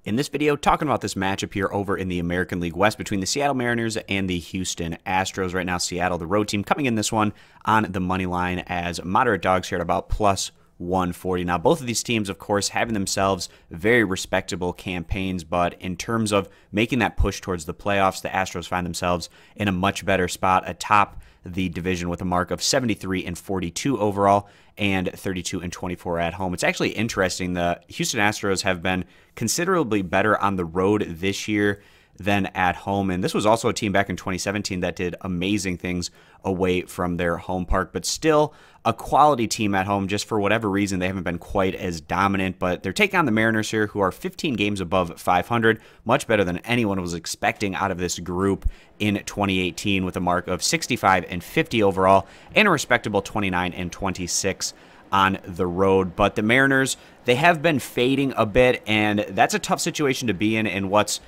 In this video, talking about this matchup here over in the American League West between the Seattle Mariners and the Houston Astros. Right now, Seattle, the road team, coming in this one on the money line as moderate dogs here at about plus 140. Now, both of these teams, of course, having themselves very respectable campaigns, but in terms of making that push towards the playoffs, the Astros find themselves in a much better spot atop the division with a mark of 73-42 overall and 32-24 at home. It's actually interesting. The Houston Astros have been considerably better on the road this year than at home. And this was also a team back in 2017 that did amazing things away from their home park, but still a quality team at home. Just for whatever reason, they haven't been quite as dominant, but they're taking on the Mariners here, who are 15 games above 500, much better than anyone was expecting out of this group in 2018, with a mark of 65-50 overall and a respectable 29-26 on the road. But the Mariners, they have been fading a bit, and that's a tough situation to be in what's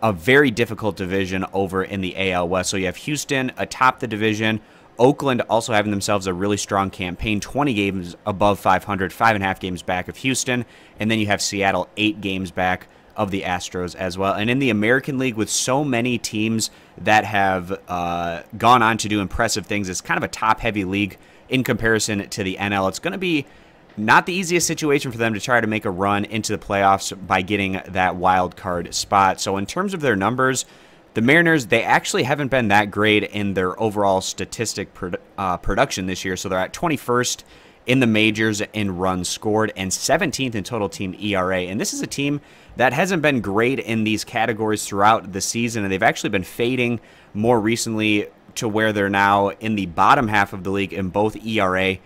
a very difficult division over in the AL West. So you have Houston atop the division, Oakland also having themselves a really strong campaign, 20 games above 500, 5.5 games back of Houston, and then you have Seattle 8 games back of the Astros as well. And in the American League, with so many teams that have gone on to do impressive things, it's kind of a top-heavy league in comparison to the NL. It's going to be not the easiest situation for them to try to make a run into the playoffs by getting that wild card spot. So in terms of their numbers, the Mariners, they actually haven't been that great in their overall statistic production this year. So they're at 21st in the majors in runs scored and 17th in total team ERA. And this is a team that hasn't been great in these categories throughout the season, and they've actually been fading more recently to where they're now in the bottom half of the league in both ERA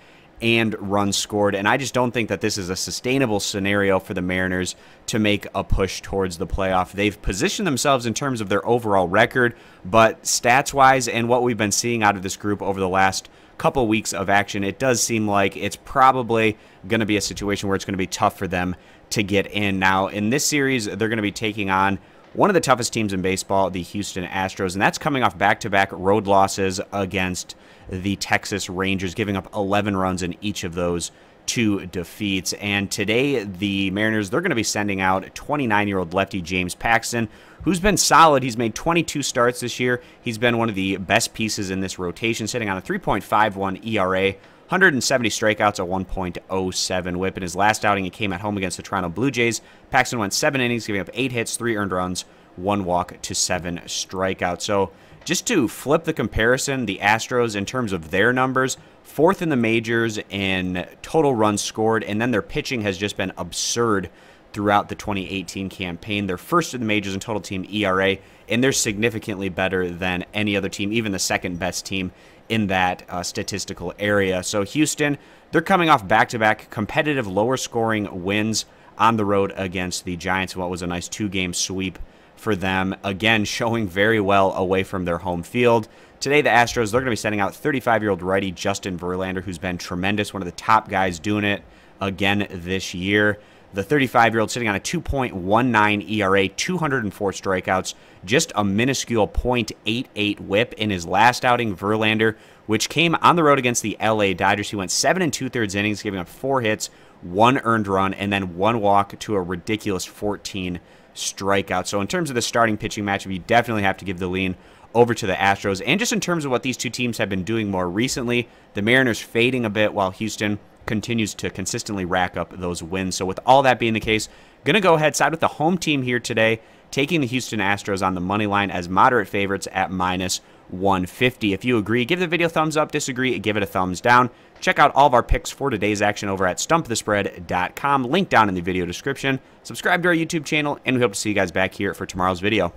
and runs scored. And I just don't think that this is a sustainable scenario for the Mariners to make a push towards the playoff. They've positioned themselves in terms of their overall record, but stats-wise and what we've been seeing out of this group over the last couple weeks of action, it does seem like it's probably going to be a situation where it's going to be tough for them to get in. Now, in this series, they're going to be taking on one of the toughest teams in baseball, the Houston Astros, and that's coming off back-to-back road losses against the Texas Rangers, giving up 11 runs in each of those 2 defeats. And today, the Mariners, they're going to be sending out 29-year-old lefty James Paxton, who's been solid. He's made 22 starts this year. He's been one of the best pieces in this rotation, sitting on a 3.51 ERA, 170 strikeouts, a 1.07 whip. In his last outing, he came at home against the Toronto Blue Jays. Paxton went 7 innings, giving up 8 hits, 3 earned runs, 1 walk to 7 strikeouts. So just to flip the comparison, the Astros, in terms of their numbers, 4th in the majors in total runs scored, and then their pitching has just been absurd throughout the 2018 campaign. They're 1st in the majors in total team ERA, and they're significantly better than any other team, even the second best team in that statistical area. So Houston, they're coming off back-to-back competitive lower scoring wins on the road against the Giants, what was a nice 2-game sweep for them, again showing very well away from their home field. Today, the Astros, they're going to be sending out 35-year-old righty Justin Verlander, who's been tremendous, one of the top guys doing it again this year. The 35-year-old sitting on a 2.19 ERA, 204 strikeouts, just a minuscule .88 whip. In his last outing, Verlander, which came on the road against the LA Dodgers, he went 7 2/3 innings, giving up 4 hits, 1 earned run, and then 1 walk to a ridiculous 14 strikeouts. So in terms of the starting pitching matchup, you definitely have to give the lean over to the Astros. And just in terms of what these two teams have been doing more recently, the Mariners fading a bit while Houston continues to consistently rack up those wins. So with all that being the case, going to go ahead side with the home team here today, taking the Houston Astros on the money line as moderate favorites at minus 150. If you agree, give the video a thumbs up. Disagree, give it a thumbs down. Check out all of our picks for today's action over at stumpthespread.com. Link down in the video description. Subscribe to our YouTube channel, and we hope to see you guys back here for tomorrow's video.